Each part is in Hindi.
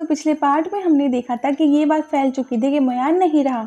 तो पिछले पार्ट में हमने देखा था कि ये बात फैल चुकी थी कि मुयान नहीं रहा,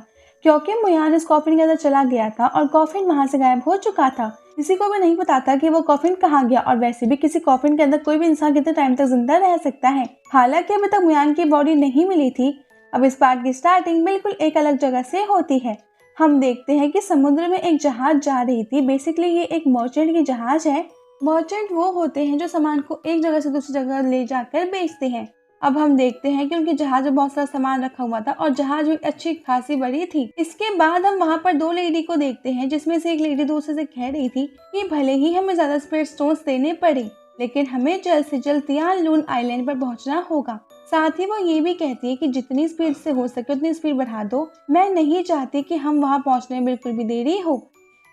क्योंकि मुयान इस कॉफिन के अंदर चला गया था और कॉफिन वहां से गायब हो चुका था। किसी को भी नहीं पता था कि वो कॉफिन कहाँ गया, और वैसे भी किसी कॉफिन के अंदर कोई भी इंसान कितने टाइम तक जिंदा रह सकता है। हालांकि अभी तक मुयान की बॉडी नहीं मिली थी। अब इस पार्ट की स्टार्टिंग बिल्कुल एक अलग जगह से होती है। हम देखते हैं कि समुद्र में एक जहाज जा रही थी। बेसिकली ये एक मर्चेंट की जहाज है। मर्चेंट वो होते हैं जो सामान को एक जगह से दूसरी जगह ले जाकर बेचते हैं। अब हम देखते हैं कि उनके जहाज में बहुत सारा सामान रखा हुआ था और जहाज भी अच्छी खासी बड़ी थी। इसके बाद हम वहाँ पर दो लेडी को देखते हैं, जिसमें से एक लेडी दूसरे से कह रही थी कि भले ही हमें ज्यादा स्पीड स्टोन्स देने पड़े, लेकिन हमें जल्द से जल्द तियान लून आइलैंड पर पहुंचना होगा। साथ ही वो ये भी कहती है कि जितनी स्पीड से हो सके उतनी स्पीड बढ़ा दो, मैं नहीं चाहती कि हम वहाँ पहुँचने में बिल्कुल भी देरी हो।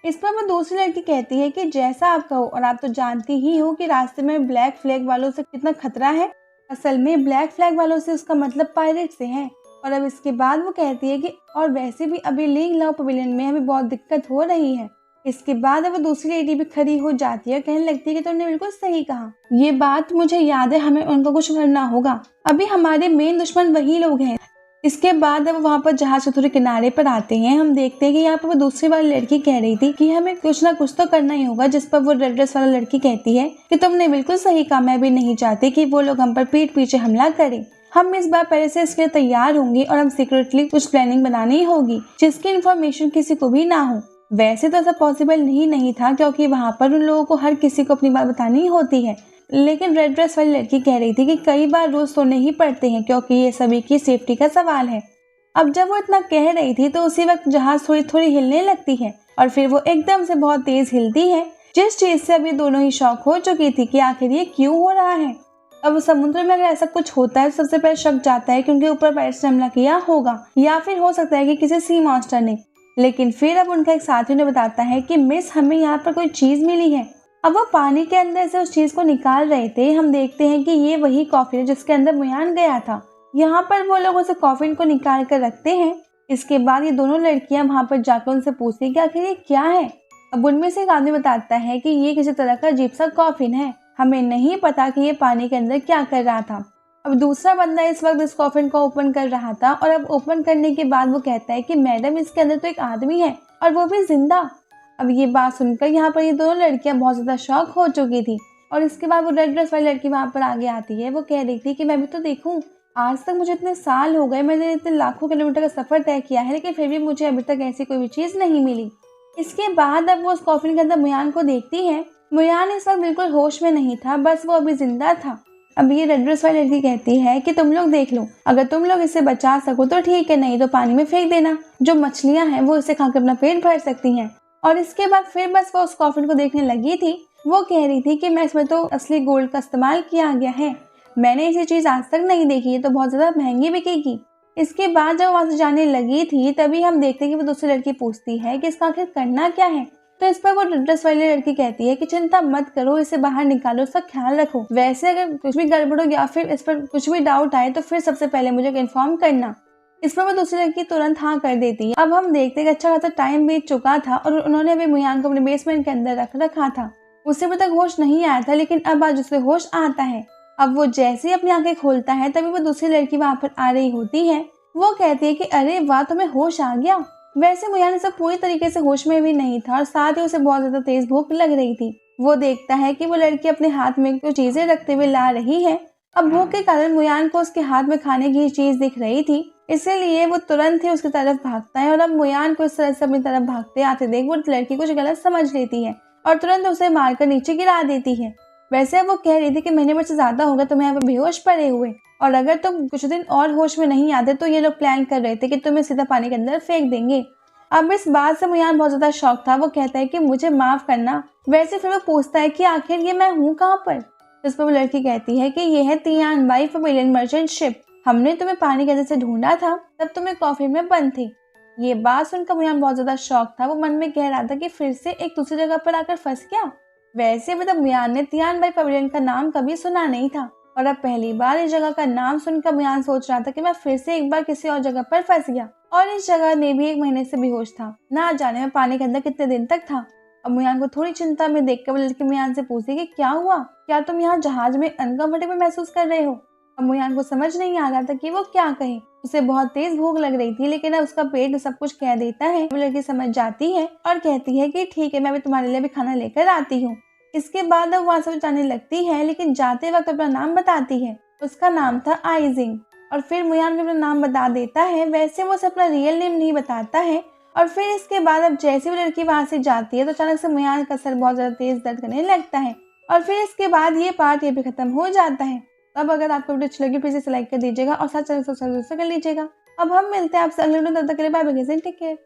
इस पर वो दूसरी लड़की कहती है कि जैसा आप कहो, और आप तो जानती ही हो कि रास्ते में ब्लैक फ्लैग वालों से कितना खतरा है। असल में ब्लैक फ्लैग वालों से उसका मतलब पायरेट से है। और अब इसके बाद वो कहती है कि और वैसे भी अभी लिंग लव पवेलियन में हमें बहुत दिक्कत हो रही है। इसके बाद अब वो दूसरी लेडी भी खड़ी हो जाती है और कहने लगती है कि तुमने बिल्कुल सही कहा, ये बात मुझे याद है, हमें उनको कुछ करना होगा। अभी हमारे मेन दुश्मन वही लोग हैं। इसके बाद अब वहाँ पर जहाज के थोड़े किनारे पर आते हैं। हम देखते हैं कि यहाँ पर वो दूसरी वाली लड़की कह रही थी कि हमें कुछ ना कुछ तो करना ही होगा, जिस पर वो रेड ड्रेस वाला लड़की कहती है कि तुमने बिल्कुल सही कहा, मैं भी नहीं चाहती कि वो लोग हम पर पीठ पीछे हमला करें। हम इस बार पहले से इसके लिए तैयार होंगे और हम सीक्रेटली कुछ प्लानिंग बनानी होगी जिसकी इन्फॉर्मेशन किसी को भी ना हो। वैसे तो ऐसा पॉसिबल नहीं था, क्योंकि वहाँ पर उन लोगों को हर किसी को अपनी बात बतानी होती है। लेकिन रेड ड्रेस वाली लड़की कह रही थी कि कई बार रोज सोने ही पड़ते हैं, क्योंकि ये सभी की सेफ्टी का सवाल है। अब जब वो इतना कह रही थी तो उसी वक्त जहाज थोड़ी थोड़ी हिलने लगती है और फिर वो एकदम से बहुत तेज हिलती है, जिस चीज से अभी दोनों ही शॉक हो चुकी थी कि आखिर ये क्यों हो रहा है। अब समुद्र में अगर ऐसा कुछ होता है तो सबसे पहले शक जाता है कि उनके ऊपर पायरेट्स ने हमला किया होगा, या फिर हो सकता है कि किसी सी मॉन्स्टर ने। लेकिन फिर अब उनका एक साथी ने बताता है कि मिस, हमें यहाँ पर कोई चीज मिली है। अब वो पानी के अंदर से उस चीज को निकाल रहे थे। हम देखते हैं कि ये वही कॉफिन है जिसके अंदर मुयान गया था। यहाँ पर वो लोग उस कॉफिन को निकाल कर रखते हैं। इसके बाद ये दोनों लड़कियां वहां पर जाकर उनसे पूछती हैं कि आखिर ये क्या है। अब उनमें से एक आदमी बताता है कि ये किसी तरह का अजीब सा कॉफिन है, हमें नहीं पता कि ये पानी के अंदर क्या कर रहा था। अब दूसरा बंदा इस वक्त इस कॉफिन को ओपन कर रहा था, और अब ओपन करने के बाद वो कहता है कि मैडम, इसके अंदर तो एक आदमी है और वो भी जिंदा। अब ये बात सुनकर यहाँ पर ये दोनों लड़कियां बहुत ज्यादा शॉक हो चुकी थी। और इसके बाद वो रेड ड्रेस वाली लड़की वहां पर आगे आती है। वो कह रही थी कि मैं भी तो देखूं, आज तक मुझे इतने साल हो गए, मैंने इतने लाखों किलोमीटर का सफर तय किया है, लेकिन फिर भी मुझे अभी तक ऐसी कोई भी चीज नहीं मिली। इसके बाद अब वो उस कॉफिन के अंदर मुयान को देखती है। मुयान इस वक्त बिल्कुल होश में नहीं था, बस वो अभी जिंदा था। अब ये रेड ड्रेस वाली लड़की कहती है कि तुम लोग देख लो, अगर तुम लोग इसे बचा सको तो ठीक है, नहीं तो पानी में फेंक देना। जो मछलियां हैं वो इसे खाकर अपना पेट भर सकती हैं। और इसके बाद फिर बस वो उस कॉफिन को देखने लगी थी। वो कह रही थी कि मैं इसमें तो असली गोल्ड का इस्तेमाल किया गया है, मैंने ऐसी चीज आज तक नहीं देखी, है तो बहुत ज्यादा महंगी बिकेगी। इसके बाद जब वहां से जाने लगी थी, तभी हम देखते हैं कि वो दूसरी लड़की पूछती है कि इसका आखिर करना क्या है। तो इस पर वो ड्रेस वाली लड़की कहती है कि चिंता मत करो, इसे बाहर निकालो, उसका ख्याल रखो। वैसे अगर कुछ भी गड़बड़ हो या फिर इस पर कुछ भी डाउट आए तो फिर सबसे पहले मुझे इन्फॉर्म करना। इस पर वो दूसरी लड़की तुरंत हाँ कर देती है। अब हम देखते हैं कि अच्छा खासा टाइम बीत चुका था और उन्होंने अभी मुयान को अपने बेसमेंट के अंदर रख रखा था। उसे अभी तक होश नहीं आया था, लेकिन अब आज उसे होश आता है। अब वो जैसे ही अपनी आंखें खोलता है तभी वो दूसरी लड़की वहां पर आ रही होती है। वो कहती है कि अरे वाह, तुम्हें होश आ गया। वैसे मुयान सब पूरी तरीके से होश में भी नहीं था और साथ ही उसे बहुत ज्यादा तेज भूख लग रही थी। वो देखता है कि वो लड़की अपने हाथ में कुछ चीजें रखते हुए ला रही है। अब भूख के कारण मुयान को उसके हाथ में खाने की चीज दिख रही थी, इसीलिए वो तुरंत ही उसकी तरफ भागता है। और अब मुयान को इस तरह से अपनी तरफ भागते आते देख वो लड़की कुछ गलत समझ लेती है और तुरंत उसे मारकर नीचे गिरा देती है। वैसे वो कह रही थी कि महीने भर से ज्यादा हो गया तुम्हें यहाँ पे बेहोश पड़े हुए, और अगर तुम कुछ दिन और होश में नहीं आते तो ये लोग प्लान कर रहे थे कि तुम्हें सीधा पानी के अंदर फेंक देंगे। अब इस बात से मुयान बहुत ज्यादा शॉक था। वो कहता है कि मुझे माफ करना। वैसे फिर वो पूछता है कि आखिर ये मैं हूँ कहाँ पर। इस पर वो लड़की कहती है कि यह है Tian by pavilion merchant ship, हमने तुम्हें पानी के अंदर से ढूंढा था, तब तुम्हें कॉफिन में बंद थी। ये बात सुनकर मुयान बहुत ज्यादा शॉक था। वो मन में कह रहा था कि फिर से एक दूसरी जगह पर आकर फंस गया। वैसे भी तब मुयान ने तियान बाई पवेलियन का नाम कभी सुना नहीं था, और अब पहली बार इस जगह का नाम सुनकर मुयान सोच रहा था कि मैं फिर से एक बार किसी और जगह पर फंस गया, और इस जगह में भी 1 महीने से बेहोश था, ना जाने में पानी के अंदर कितने दिन तक था। अब मुयान को थोड़ी चिंता में देखकर वो लड़की मुयान से पूछी कि क्या हुआ, क्या तुम यहाँ जहाज में अनकंफर्टेबल महसूस कर रहे हो। अब मुयान को समझ नहीं आ रहा था कि वो क्या कहे। उसे बहुत तेज भूख लग रही थी, लेकिन अब उसका पेट सब कुछ कह देता है। वो लड़की समझ जाती है और कहती है कि ठीक है, मैं भी तुम्हारे लिए भी खाना लेकर आती हूँ। इसके बाद अब वहाँ से जाने लगती है, लेकिन जाते वक्त अपना नाम बताती है। उसका नाम था आइजिंग। और फिर मुयान भी अपना नाम बता देता है। वैसे वो अपना रियल नेम नहीं बताता है। और फिर इसके बाद अब जैसे वो लड़की वहाँ से जाती है तो अचानक से मुयान का सर बहुत ज़्यादा तेज दर्द करने लगता है। और फिर इसके बाद ये पार्ट ये भी खत्म हो जाता है। अब अगर आपको वीडियो अच्छी लगी प्लीज इसे लाइक कर दीजिएगा और साथ चैनल सब्सक्राइब कर लीजिएगा। अब हम मिलते हैं आपसे अगले वीडियो, तब तक के लिए बाय बाय, टेक केयर।